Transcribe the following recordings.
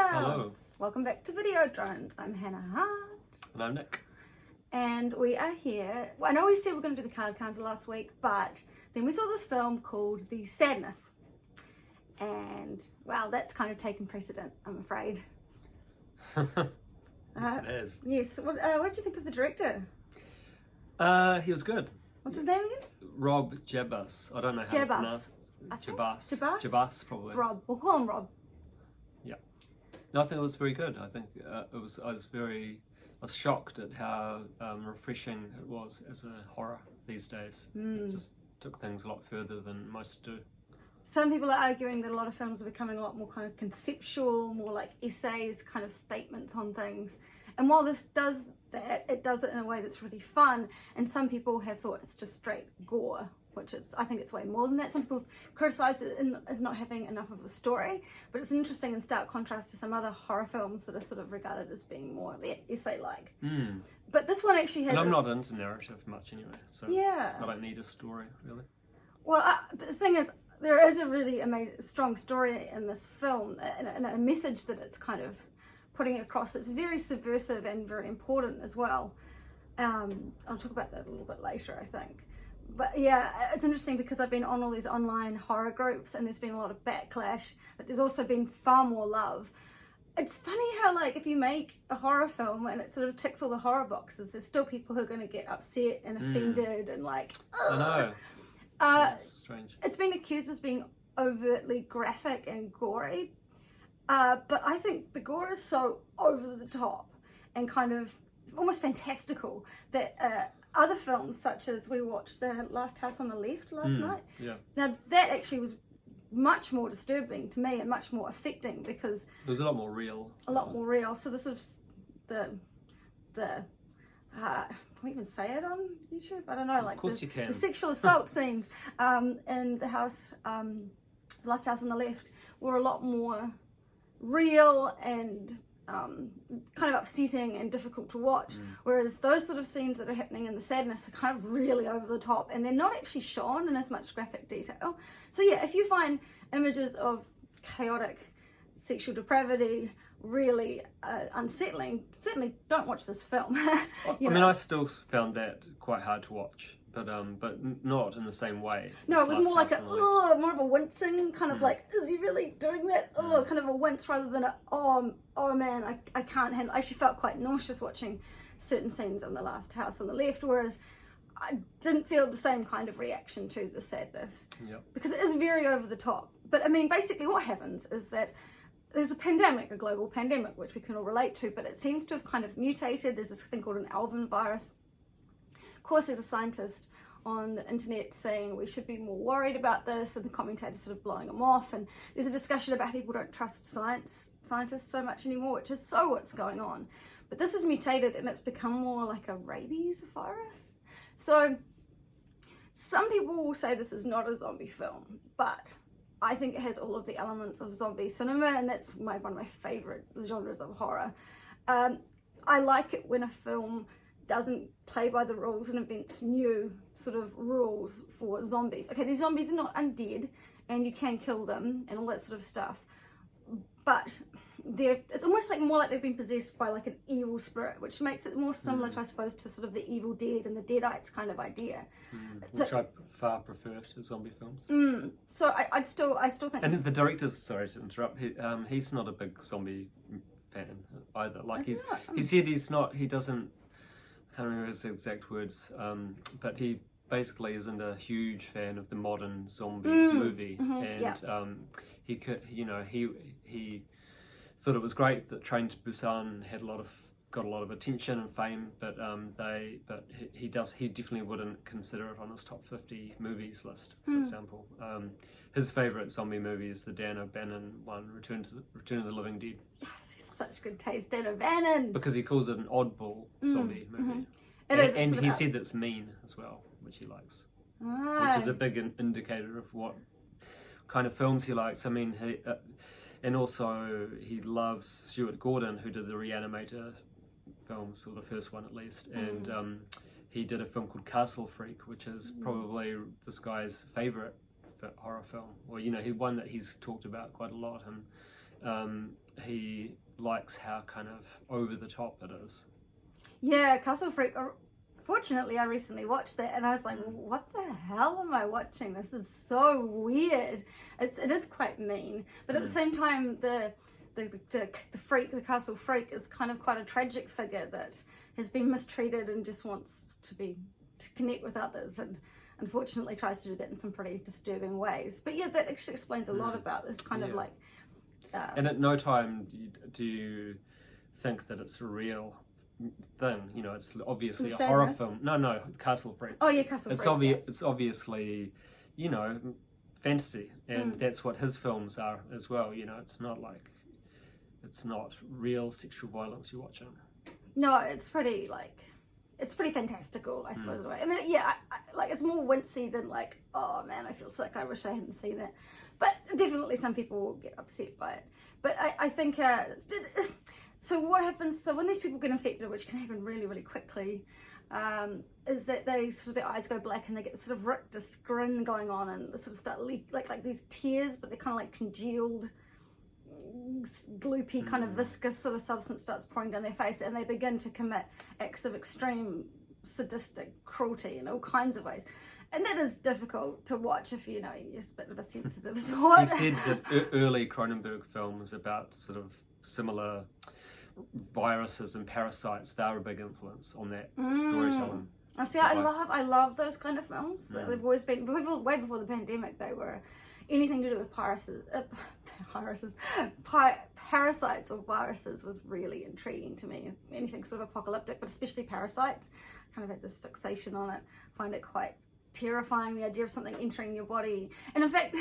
Hello. Welcome back to Video Drones. I'm Hannah Hart. And I'm Nick. And we are here. Well, I know we said we're going to do the card counter last week, but then we saw this film called The Sadness. And, well, that's kind of taken precedent, I'm afraid. Yes, it is. Yes. What did you think of the director? He was good. What's his name again? Rob Jabbaz. I don't know how to pronounce Jabbaz. Jabbaz, probably. It's Rob. We'll call him Rob. Yeah. No, I think it was very good. I think I was shocked at how refreshing it was as a horror these days. It just took things a lot further than most do. Some people are arguing that a lot of films are becoming a lot more kind of conceptual, more like essays, kind of statements on things. And while this does that, it does it in a way that's really fun. And some people have thought it's just straight gore, which is, I think it's way more than that. Some people have criticised it as not having enough of a story, but it's an interesting and stark contrast to some other horror films that are sort of regarded as being more essay-like. But this one actually has. And I'm not into narrative much anyway, so yeah, I don't need a story really. Well, the thing is, there is a really strong story in this film, and a message that it's kind of putting across that's very subversive and very important as well. I'll talk about that a little bit later, I think. But yeah, it's interesting because I've been on all these online horror groups and there's been a lot of backlash, but there's also been far more love. It's funny how, like, if you make a horror film and it sort of ticks all the horror boxes, there's still people who are going to get upset and offended and like, ugh. I know. That's strange. It's been accused as being overtly graphic and gory, but I think the gore is so over the top and kind of almost fantastical that other films, such as we watched The Last House on the Left last night. Yeah. Now that actually was much more disturbing to me and much more affecting because it was a lot more real. A lot more real. So this is the can we even say it on YouTube? I don't know. Like, of course you can. The sexual assault scenes in the house, The Last House on the Left, were a lot more real and kind of upsetting and difficult to watch. Whereas those sort of scenes that are happening in The Sadness are kind of really over the top, and they're not actually shown in as much graphic detail. So yeah, if you find images of chaotic sexual depravity really unsettling, certainly don't watch this film. I mean, I still found that quite hard to watch, but not in the same way. No, it was more like more of a wincing kind of like, is he really doing that? Kind of a wince rather than a oh man, I can't handle. I actually felt quite nauseous watching certain scenes on The Last House on the Left, whereas I didn't feel the same kind of reaction to The Sadness. Yep. Because it is very over the top. But I mean, basically what happens is that there's a pandemic, a global pandemic, which we can all relate to, but it seems to have kind of mutated. There's this thing called an alvin virus. Of course, there's a scientist on the internet saying we should be more worried about this, and the commentators sort of blowing them off. And there's a discussion about people don't trust scientists so much anymore, which is so what's going on. But this has mutated and it's become more like a rabies virus. So some people will say this is not a zombie film, but I think it has all of the elements of zombie cinema, and that's one of my favorite genres of horror. I like it when a film doesn't play by the rules and invents new sort of rules for zombies. Okay, these zombies are not undead and you can kill them and all that sort of stuff, but it's almost like more like they've been possessed by like an evil spirit, which makes it more similar to, I suppose, to sort of the Evil Dead and the Deadites kind of idea. Which I far prefer to zombie films. So I still think. And the director's, sorry to interrupt, he's not a big zombie fan either. Like he said he doesn't, I can't remember his exact words, but he basically isn't a huge fan of the modern zombie movie, and he thought it was great that Train to Busan got a lot of attention and fame, but he definitely wouldn't consider it on his top 50 movies list, for example. His favourite zombie movie is the Dan O'Bannon one, Return of the Living Dead. Yes, he's such good taste, Dan O'Bannon. Because he calls it an oddball zombie movie. And he said that's mean as well, which he likes, which is a big indicator of what kind of films he likes. I mean, and also he loves Stuart Gordon, who did the Reanimator films, or the first one at least, and he did a film called Castle Freak, which is probably this guy's favourite horror film, or one that he's talked about quite a lot, he likes how kind of over the top it is. Yeah, Castle Freak. Fortunately, I recently watched that, and I was like, "What the hell am I watching? This is so weird." It is quite mean, but at the same time, the freak, the Castle Freak, is kind of quite a tragic figure that has been mistreated and just wants to connect with others, and unfortunately tries to do that in some pretty disturbing ways. But yeah, that actually explains a lot about this kind of like. And at no time do you think that it's a real thing, you know, it's obviously a horror film. No, Castle Freak. Oh yeah, Castle Freak. It's obviously, you know, fantasy, and that's what his films are as well. You know, it's not real sexual violence you're watching. No, it's pretty fantastical, I suppose. I mean, yeah, like it's more wincy than like, oh man, I feel sick. I wish I hadn't seen that. But definitely, some people will get upset by it. But I think. So what happens? So when these people get infected, which can happen really, really quickly, is that they sort of their eyes go black and they get this sort of rictus grin going on, and they sort of start like these tears, but they're kind of like congealed, gloopy, kind of viscous sort of substance starts pouring down their face, and they begin to commit acts of extreme sadistic cruelty in all kinds of ways. And that is difficult to watch if you're a bit of a sensitive sort. He said that early Cronenberg films about sort of similar viruses and parasites, they are a big influence on that storytelling. See, I love those kind of films. They've always been, way before the pandemic, they were anything to do with parasites or viruses was really intriguing to me. Anything sort of apocalyptic, but especially parasites. I kind of had this fixation on it. Find it quite terrifying, the idea of something entering your body. And in fact,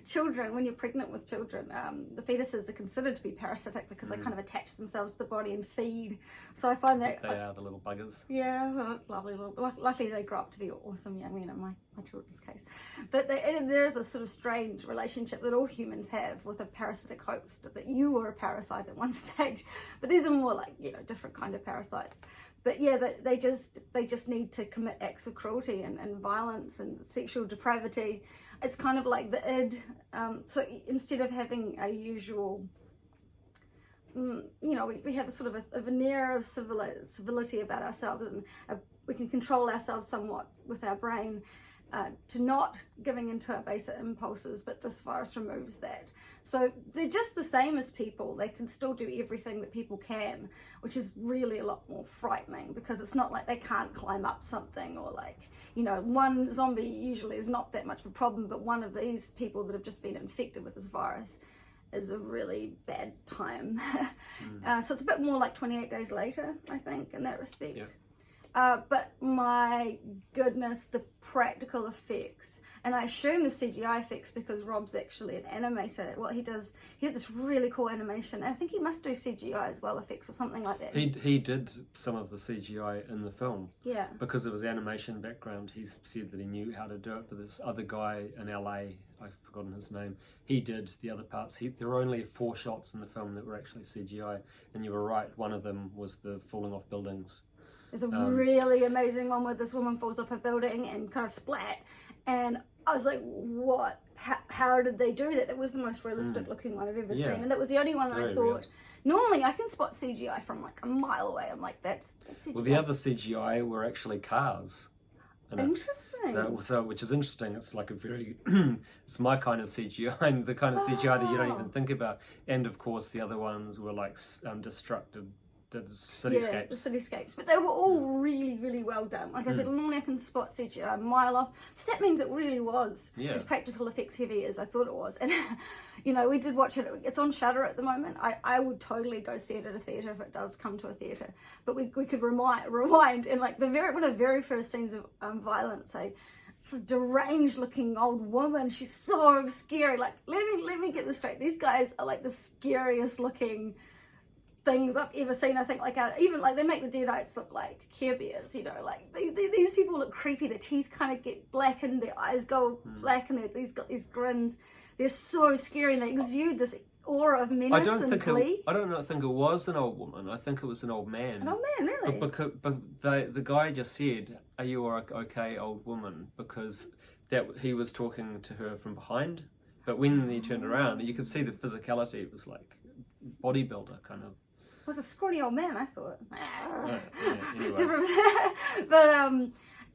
children, when you're pregnant with children, the fetuses are considered to be parasitic because they kind of attach themselves to the body and feed. So I find that... They are the little buggers. Yeah, lovely little... Luckily they grow up to be awesome young men in my children's case. But there is this sort of strange relationship that all humans have with a parasitic host, that you were a parasite at one stage. But these are more like, different kind of parasites. But yeah, they just need to commit acts of cruelty and violence and sexual depravity. It's kind of like the id. So instead of having a usual, we have a sort of a veneer of civility about ourselves, and we can control ourselves somewhat with our brain to not giving into our basic impulses, but this virus removes that. So they're just the same as people. They can still do everything that people can, which is really a lot more frightening, because it's not like they can't climb up something, or like, one zombie usually is not that much of a problem, but one of these people that have just been infected with this virus is a really bad time. So it's a bit more like 28 Days Later, I think, in that respect. Yeah. But my goodness, the practical effects, and I assume the CGI effects, because Rob's actually an animator. Well, he had this really cool animation. I think he must do CGI as well, effects or something like that. He did some of the CGI in the film. Yeah. Because of his animation background, he said that he knew how to do it. But this other guy in LA, I've forgotten his name, he did the other parts. There were only 4 shots in the film that were actually CGI, and you were right, one of them was the falling off buildings. There's a really amazing one where this woman falls off a building and kind of splat, and I was like, what? How did they do that? That was the most realistic looking one I've ever seen, and that was the only one that I thought, real. Normally I can spot CGI from like a mile away. I'm like, that's CGI. Well, the other CGI were actually cars. Interesting. Which is interesting. It's like a very, it's my kind of CGI, the kind of CGI that you don't even think about. And of course the other ones were like destructive. The cityscapes. Yeah, the cityscapes, but they were all really, really well done. Like I said, normally I can spot CGI a mile off, so that means it really was as practical effects heavy as I thought it was. And we did watch it. It's on Shudder at the moment. I would totally go see it at a theatre if it does come to a theatre. But we could rewind, and like one of the very first scenes of violence, it's a deranged looking old woman. She's so scary. Like, let me get this straight. These guys are like the scariest looking things I've ever seen. I think even they make the Deadites look like Care Bears, like these people look creepy. Their teeth kind of get blackened, their eyes go black, and they've got these grins. They're so scary, and they exude this aura of menace and glee. I don't think it was an old woman. I think it was an old man. An old man, really? But the guy just said, "Are you okay, old woman?" Because he was talking to her from behind. But when he turned around, you could see the physicality. It was like bodybuilder kind of. It was a scrawny old man, I thought. Anyway. But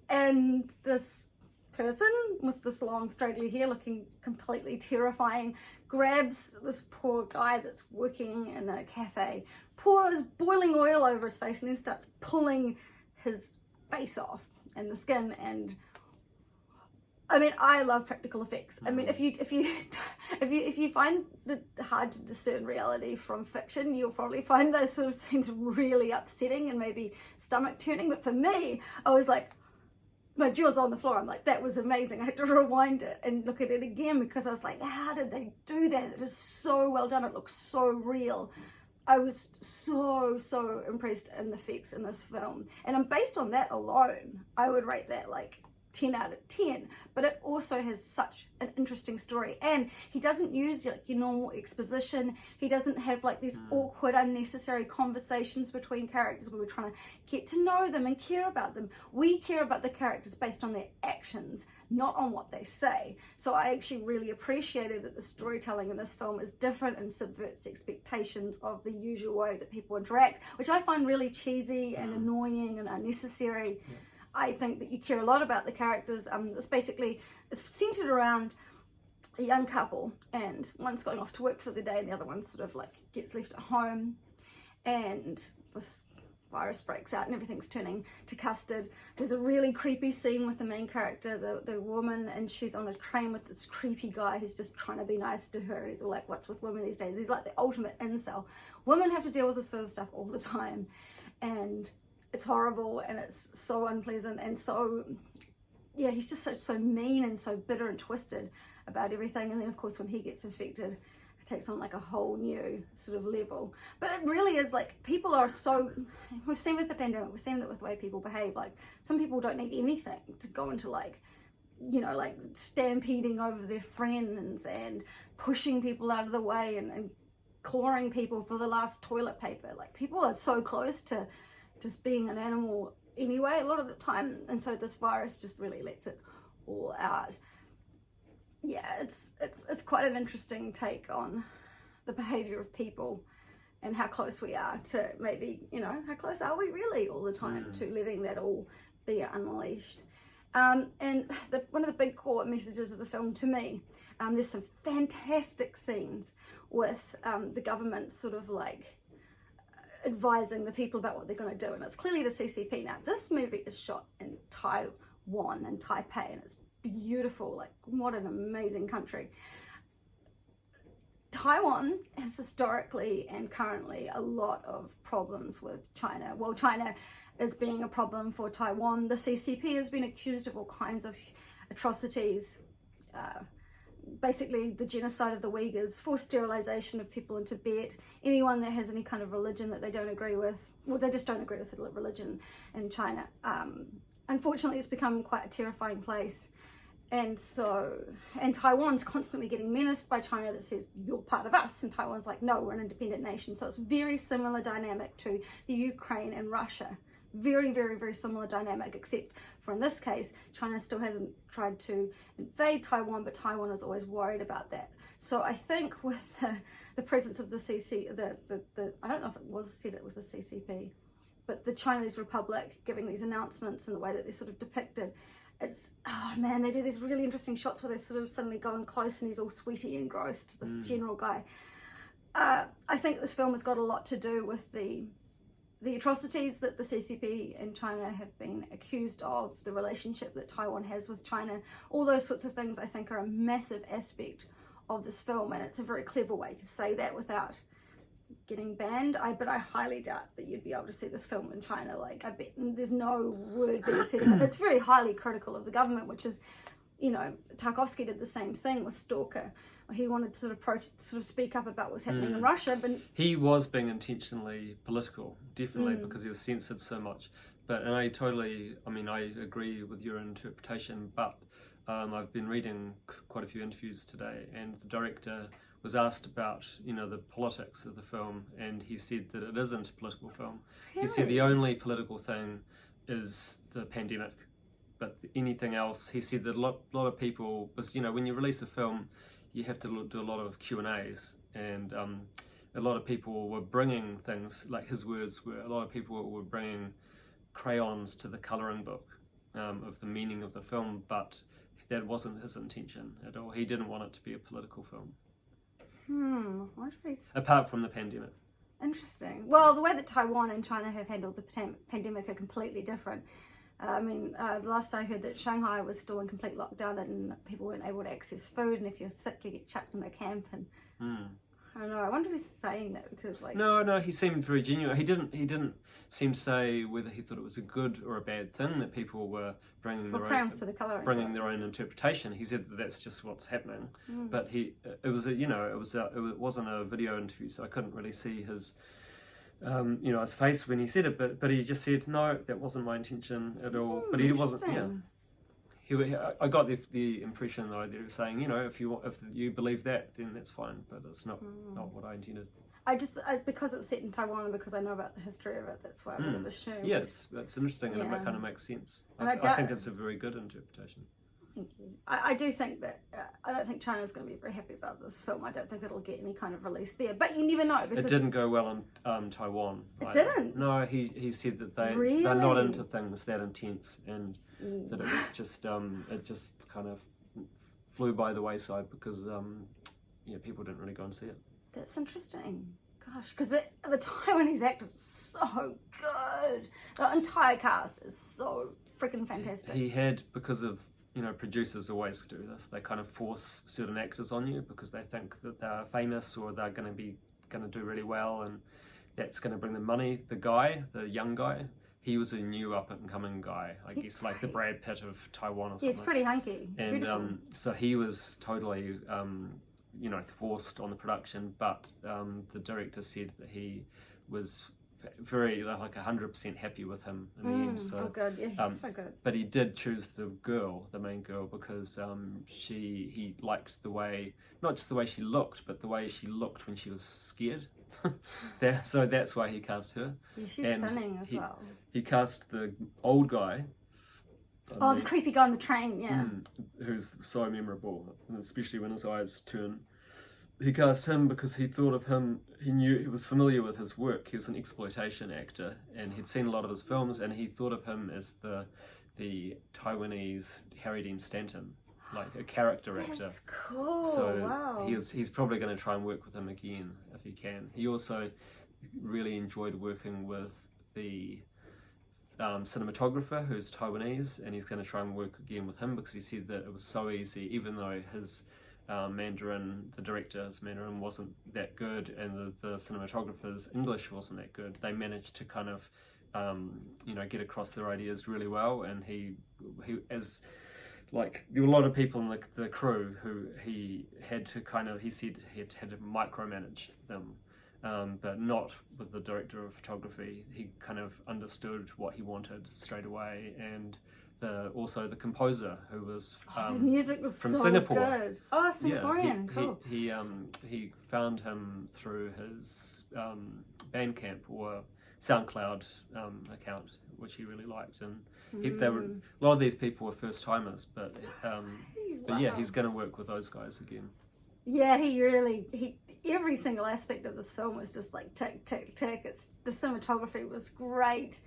and this person with this long straggly hair looking completely terrifying grabs this poor guy that's working in a cafe, pours boiling oil over his face, and then starts pulling his face off and the skin. And I mean, I love practical effects. I mean, if you find it hard to discern reality from fiction, you'll probably find those sort of scenes really upsetting and maybe stomach turning. But for me, I was like, my jaw's on the floor. I'm like, that was amazing. I had to rewind it and look at it again, because I was like, how did they do that? It is so well done. It looks so real. I was so impressed in the effects in this film. And based on that alone, I would rate that like 10 out of 10. But it also has such an interesting story, and he doesn't use like your normal exposition. He doesn't have like these awkward, unnecessary conversations between characters where we're trying to get to know them and care about them. We care about the characters based on their actions, not on what they say. So I actually really appreciated that the storytelling in this film is different and subverts expectations of the usual way that people interact, which I find really cheesy and annoying and unnecessary. I think that you care a lot about the characters. It's centered around a young couple, and one's going off to work for the day and the other one sort of like gets left at home, and this virus breaks out and everything's turning to custard. There's a really creepy scene with the main character, the woman, and she's on a train with this creepy guy who's just trying to be nice to her. He's all like, what's with women these days? He's like the ultimate incel. Women have to deal with this sort of stuff all the time, and it's horrible and it's so unpleasant, and so yeah, he's just so mean and so bitter and twisted about everything. And then of course when he gets infected, it takes on like a whole new sort of level. But it really is like, people are so, we've seen with the pandemic, we've seen that with the way people behave. Like some people don't need anything to go into like, you know, like stampeding over their friends and pushing people out of the way and clawing people for the last toilet paper. Like people are so close to just being an animal anyway a lot of the time, and so this virus just really lets it all out. Yeah, it's quite an interesting take on the behavior of people and how close we are to, maybe, you know, how close are we really all the time to letting that all be unleashed. And one of the big core messages of the film to me, there's some fantastic scenes with the government sort of like advising the people about what they're going to do, and it's clearly the CCP. Now this movie is shot in Taiwan and Taipei, and it's beautiful. Like, what an amazing country. Taiwan has historically and currently a lot of problems with China. Well, China is being a problem for Taiwan. The CCP has been accused of all kinds of atrocities, basically the genocide of the Uyghurs, forced sterilization of people in Tibet, anyone that has any kind of religion that they don't agree with, well, they just don't agree with the religion in China. Unfortunately, it's become quite a terrifying place. And Taiwan's constantly getting menaced by China that says, you're part of us. And Taiwan's like, no, we're an independent nation. So it's very similar dynamic to the Ukraine and Russia. Very, very, very similar dynamic, except for in this case, China still hasn't tried to invade Taiwan, but Taiwan is always worried about that. So I think with the presence of the I don't know if it was said it was the CCP, but the Chinese Republic giving these announcements and the way that they're sort of depicted, it's, oh man, they do these really interesting shots where they sort of suddenly go in close and he's all sweaty and gross to this general guy. I think this film has got a lot to do with the atrocities that the CCP and China have been accused of, the relationship that Taiwan has with China. All those sorts of things I think are a massive aspect of this film, and it's a very clever way to say that without getting banned. But I highly doubt that you'd be able to see this film in China. Like, I bet there's no word being said about it. It's very highly critical of the government, which is, you know, Tarkovsky did the same thing with Stalker. He wanted to sort of speak up about what's happening in Russia, but he was being intentionally political, definitely, because he was censored so much. And I agree with your interpretation, but I've been reading quite a few interviews today, and the director was asked about, you know, the politics of the film, and he said that it isn't a political film. Really? He said the only political thing is the pandemic, but anything else, he said that a lot of people, was, you know, when you release a film, you have to do a lot of Q&As, and a lot of people were bringing things, like his words were, a lot of people were bringing crayons to the colouring book of the meaning of the film, but that wasn't his intention at all. He didn't want it to be a political film. What if he's... Apart from the pandemic. Interesting. Well, the way that Taiwan and China have handled the pandemic are completely different. The last I heard that Shanghai was still in complete lockdown and people weren't able to access food, and if you're sick you get chucked in a camp, and I don't know, I wonder if he's saying that because like... No, he seemed very genuine. He didn't seem to say whether he thought it was a good or a bad thing that people were bringing their own interpretation. He said that that's just what's happening. But it wasn't a video interview, so I couldn't really see his his face when he said it. But he just said, no, that wasn't my intention at all. But he wasn't. Yeah. I got the impression though that he was saying, if you believe that, then that's fine, but it's not what I intended. Because it's set in Taiwan and because I know about the history of it, that's why I would have assumed. Yes, that's interesting, and it kind of makes sense. I think it's a very good interpretation. Thank you. I do think that I don't think China's going to be very happy about this film. I don't think it'll get any kind of release there, but you never know. Because it didn't go well in Taiwan. It didn't? No, he said that they're not into things that intense, and that it was just it just kind of flew by the wayside because people didn't really go and see it. That's interesting. Gosh, because the Taiwanese actors are so good. The entire cast is so freaking fantastic. He had, because of producers always do this. They kind of force certain actors on you because they think that they're famous or they're going to do really well, and that's going to bring them money. The young guy, he was a new up and coming guy. I guess like the Brad Pitt of Taiwan or something. He's pretty hunky. And so he was totally forced on the production, but the director said that he was very 100% happy with him in the end. So good. Yeah, he's so good. But he did choose the main girl, because he liked the way, not just the way she looked, but the way she looked when she was scared. So that's why he cast her. Yeah, she's stunning as well. He cast the old guy. The creepy guy on the train, yeah. Who's so memorable, especially when his eyes turn. He cast him because he thought of him, he was familiar with his work. He was an exploitation actor, and he'd seen a lot of his films, and he thought of him as the Taiwanese Harry Dean Stanton, like a character actor. That's cool. So wow. He's probably going to try and work with him again if he can. He also really enjoyed working with the cinematographer, who's Taiwanese, and he's going to try and work again with him because he said that it was so easy, even though his Mandarin, the director's Mandarin wasn't that good, and the cinematographer's English wasn't that good. They managed to kind of get across their ideas really well, and he as like there were a lot of people in the crew who he said he had to micromanage them, but not with the director of photography. He kind of understood what he wanted straight away, and also the composer, who was the music was from so Singapore. Good. Oh, Singaporean, cool. He found him through his Bandcamp or SoundCloud account, which he really liked, and a lot of these people were first timers, but yeah, he's going to work with those guys again. Yeah, every single aspect of this film was just like tick, tick, tick. The cinematography was great.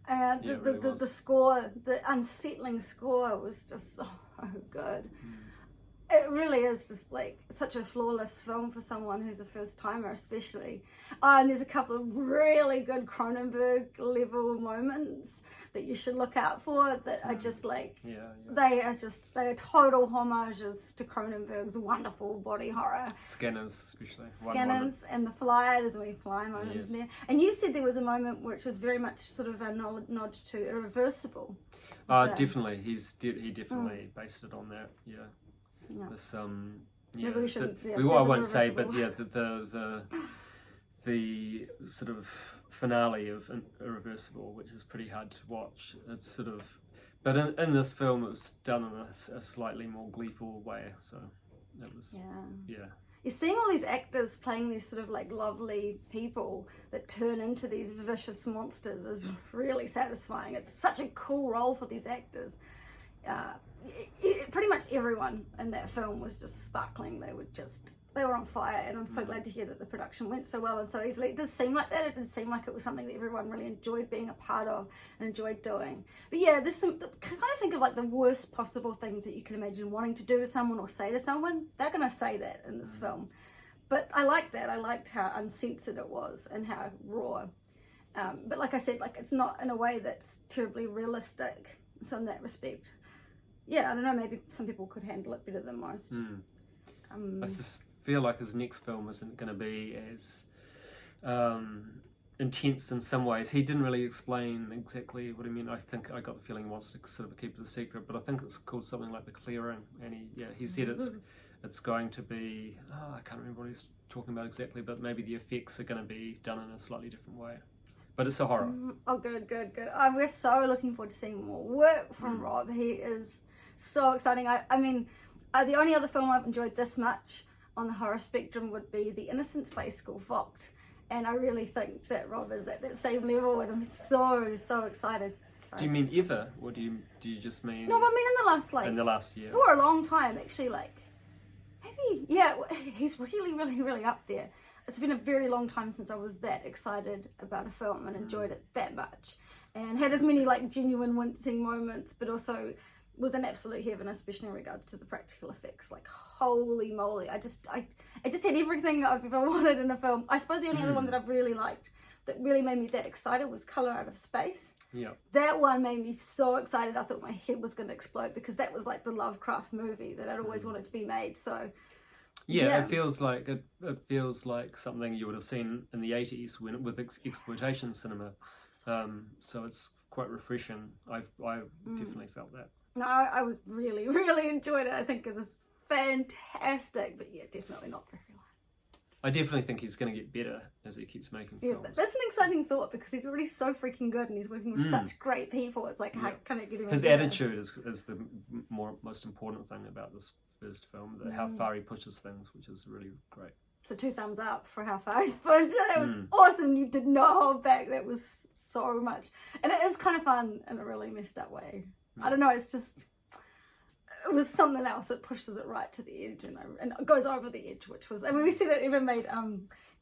The score, the unsettling score was just so good. It really is just like such a flawless film for someone who's a first timer, especially. And there's a couple of really good Cronenberg level moments that you should look out for that are just like, they are total homages to Cronenberg's wonderful body horror. Scanners, especially. Scanners and The Fly, there's a wee fly moment in there. And you said there was a moment which was very much sort of a nod to Irreversible. Definitely. He definitely based it on that, This, maybe we should. I won't say, but the sort of finale of Irreversible, which is pretty hard to watch. It's sort of, but in this film, it was done in a slightly more gleeful way. So it was, You're seeing all these actors playing these sort of like lovely people that turn into these vicious monsters is really satisfying. It's such a cool role for these actors. Pretty much everyone in that film was just sparkling. They were on fire, and I'm so glad to hear that the production went so well and so easily. It did seem like that. It did seem like it was something that everyone really enjoyed being a part of and enjoyed doing. But yeah, there's some kind of think of like the worst possible things that you can imagine wanting to do to someone or say to someone. They're going to say that in this film. But I liked that. I liked how uncensored it was and how raw. But like I said, like it's not in a way that's terribly realistic. So in that respect, yeah, I don't know, maybe some people could handle it better than most. I just feel like his next film isn't going to be as intense in some ways. He didn't really explain exactly what he meant. I think I got the feeling he wants to sort of keep it a secret, but I think it's called something like The Clearing, and he said it's going to be, I can't remember what he's talking about exactly, but maybe the effects are going to be done in a slightly different way. But it's a horror. Oh, good. We're so looking forward to seeing more work from Rob. He is so exciting. I mean, the only other film I've enjoyed this much on the horror spectrum would be The Innocent Space School, Vogt. And I really think that Rob is at that same level, and I'm so excited. Sorry. Do you mean ever, or do you just mean? No, I mean in the last year. For a long time, actually, maybe, yeah, he's really up there. It's been a very long time since I was that excited about a film and enjoyed it that much, and had as many genuine wincing moments, but also was an absolute heaven, especially in regards to the practical effects. Holy moly, I just had everything I've ever wanted in a film. I suppose the only other one that I've really liked that really made me that excited was Color Out of Space. Yeah, that one made me so excited. I thought my head was going to explode, because that was like the Lovecraft movie that I'd always wanted to be made. So yeah, it feels like something you would have seen in the 80s with exploitation cinema. So it's quite refreshing. I definitely felt that. No, I was really enjoyed it. I think it was fantastic, but yeah, definitely not for everyone. I definitely think he's going to get better as he keeps making films. That's an exciting thought, because he's already so freaking good and he's working with such great people. It's like, how can I get him? His attitude is the most important thing about this first film, how far he pushes things, which is really great. So 2 thumbs up for how far he's pushed it. That was awesome. You did not hold back. That was so much. And it is kind of fun in a really messed up way. I don't know, it was something else. It pushes it right to the edge, and it goes over the edge, which was, I mean, we said it even made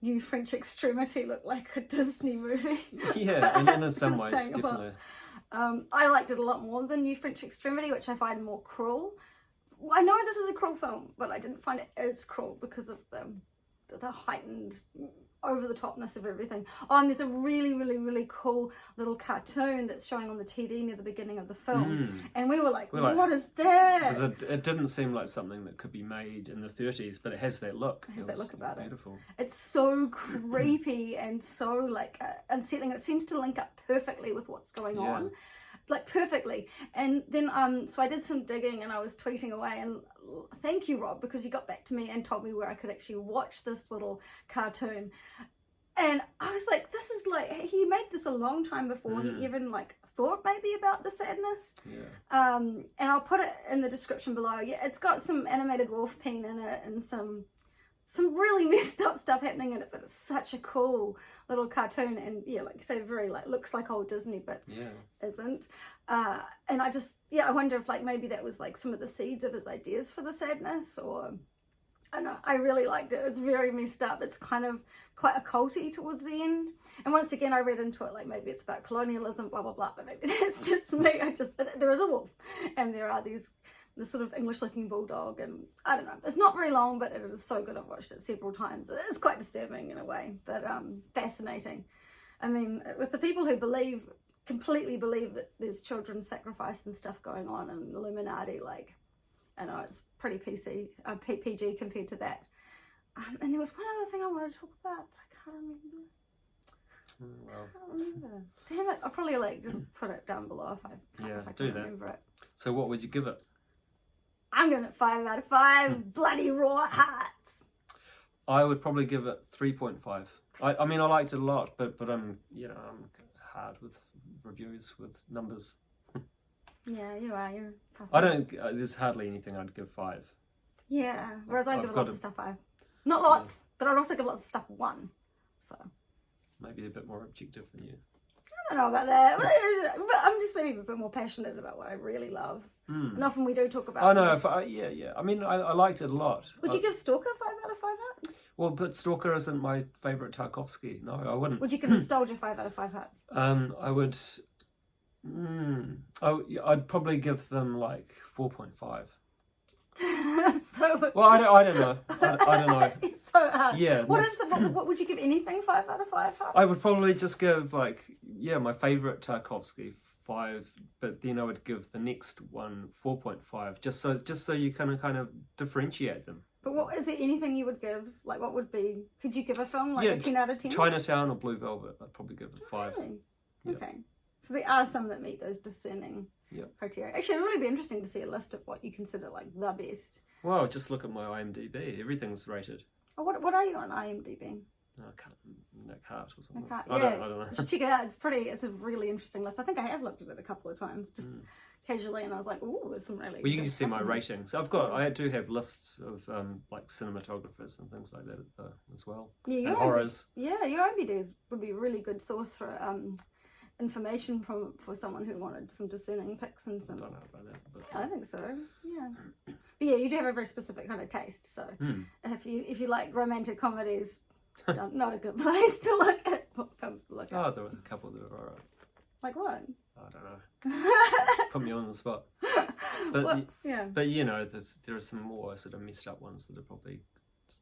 New French Extremity look like a Disney movie. Yeah, and in some ways, definitely. I liked it a lot more than New French Extremity, which I find more cruel. I know this is a cruel film, but I didn't find it as cruel because of the heightened over-the-topness of everything. Oh, and there's a really cool little cartoon that's showing on the TV near the beginning of the film, and we were like, what is that? Because it didn't seem like something that could be made in the 30s, but it has that look. It has that look about beautiful. It. It's so creepy and so unsettling. It seems to link up perfectly with what's going on. Perfectly. And then so I did some digging and I was tweeting away, and thank you, Rob, because you got back to me and told me where I could actually watch this little cartoon. And I was like, this is he made this a long time before he even thought maybe about the sadness. And I'll put it in the description below. Yeah, it's got some animated wolf peen in it and some really messed up stuff happening in it, but it's such a cool little cartoon, and yeah, like you say, very looks like old Disney, but isn't. And I wonder if maybe that was some of the seeds of his ideas for the sadness, or I don't know. I really liked it. It's very messed up. It's kind of quite occulty towards the end, and once again I read into it maybe it's about colonialism, blah blah blah, but maybe that's just me. There is a wolf, and there are this sort of English-looking bulldog, and I don't know. It's not very long, but it is so good. I've watched it several times. It's quite disturbing in a way, but fascinating. I mean, with the people who completely believe that there's children sacrificed and stuff going on, and Illuminati, I know it's pretty PG compared to that. And there was one other thing I wanted to talk about, but I can't remember. I can't remember. Damn it! I'll probably just put it down below if I can remember it. So what would you give it? I'm giving it 5 out of 5 bloody raw hearts. I would probably give it 3.5. I mean, I liked it a lot, but I'm hard with reviews with numbers. Yeah, you are. You're fussy. I don't. There's hardly anything I'd give 5. Yeah, whereas I give lots of stuff 5. Not lots, but I'd also give lots of stuff 1. So maybe a bit more objective than you. don't know about that. But I'm just maybe a bit more passionate about what I really love. And often we do talk about. Oh no, yeah. I mean, I liked it a lot. Would you give Stalker 5 out of 5 hearts? Well, but Stalker isn't my favourite Tarkovsky. No, I wouldn't. Would you give Nostalgia 5 out of 5 hearts? I would. I'd probably give them like 4.5. So well, I don't know. I don't know. It's so hard. Yeah. What would you give anything 5 out of 5 hearts? I would probably just give my favourite Tarkovsky 5, but then I would give the next one 4.5, just so you kind of differentiate them. But what is there anything you would give? Like, what would be? Could you give a film like a 10 out of 10? Chinatown or Blue Velvet, I'd probably give it 5. Really? Yep. Okay. So there are some that meet those discerning criteria. Actually, it'd really be interesting to see a list of what you consider like the best. Well, just look at my IMDb. Everything's rated. Oh, what are you on IMDb? Nick Hart or something. I don't know. You should check it out. It's a really interesting list. I think I have looked at it a couple of times, just casually, and I was like, "Ooh, there's some really." Well, you can just see my ratings. I do have lists of like cinematographers and things like that as well. Yeah, and horrors. Yeah, your IMDb would be a really good source for information for someone who wanted some discerning picks and some. I don't know about that. But... Yeah, I think so. Yeah, but yeah, you do have a very specific kind of taste. So if you like romantic comedies. Not a good place to look at. What films to look at? Oh, there were a couple that were alright. Like what? I don't know. Put me on the spot. But But you know, there are some more sort of messed up ones that are probably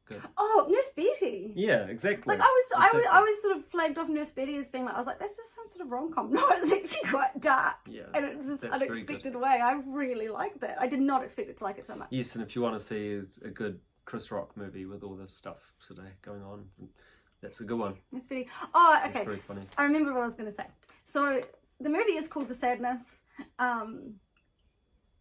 good. Oh, Nurse Betty. Yeah, exactly. Like I was sort of flagged off Nurse Betty as being like, I was like, that's just some sort of rom-com. No, it's actually quite dark. Yeah. And it's just unexpected way. I really liked that. I did not expect it to like it so much. Yes, and if you want to see a good Chris Rock movie with all this stuff today going on, that's a good one. Nurse Betty. Oh, okay. It's very funny. I remember what I was going to say. So the movie is called The Sadness.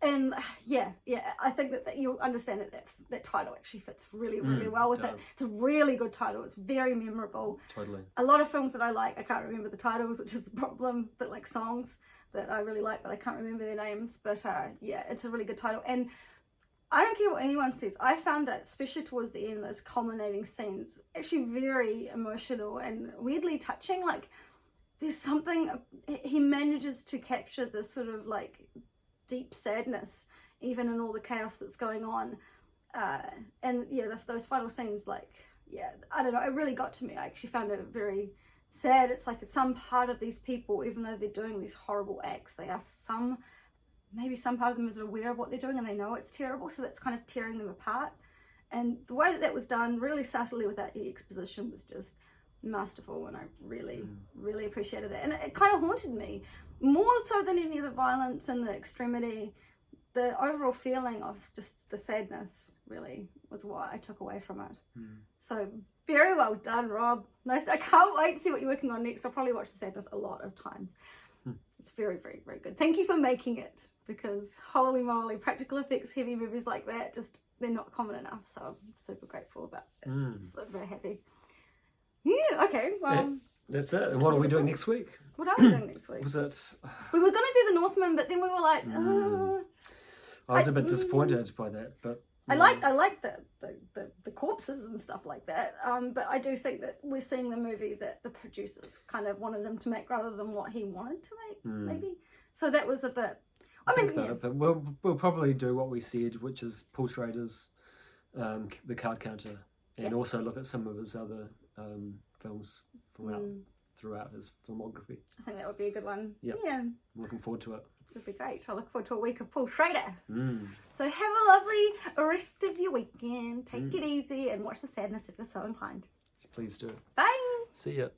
And I think that you'll understand that title actually fits really, really well with it. It's a really good title. It's very memorable. Totally. A lot of films that I like, I can't remember the titles, which is a problem, but like songs that I really like, but I can't remember their names. But it's a really good title. And I don't care what anyone says. I found it, especially towards the end, those culminating scenes, actually very emotional and weirdly touching. Like, there's something, he manages to capture this sort of like deep sadness, even in all the chaos that's going on. And those final scenes, I don't know, it really got to me. I actually found it very sad. It's like some part of these people, even though they're doing these horrible acts, maybe some part of them is aware of what they're doing and they know it's terrible, so that's kind of tearing them apart. And the way that was done, really subtly without any exposition, was just masterful, and I really, really appreciated that. And it kind of haunted me, more so than any of the violence and the extremity. The overall feeling of just the sadness really was what I took away from it. So very well done, Rob. Nice. I can't wait to see what you're working on next. I'll probably watch The Sadness a lot of times. It's very, very, very good. Thank you for making it, because holy moly, practical effects heavy movies like that, they're not common enough. So I'm super grateful about it. So very happy. Yeah, okay, well. That's it. And what are we doing next week? What are we doing next week? Was it? We were going to do The Northman, but then we were like, I was a bit disappointed by that, but. I like the corpses and stuff like that, but I do think that we're seeing the movie that the producers kind of wanted him to make rather than what he wanted to make, maybe. So that was a bit. But we'll probably do what we said, which is Paul Schrader's The Card Counter, and also look at some of his other films throughout his filmography. I think that would be a good one. Yep. Yeah. I'm looking forward to it. Would be great. I look forward to a week of Paul Schrader. So have a lovely rest of your weekend. Take it easy and watch The Sadness if you're so inclined. Please do. Bye. See ya.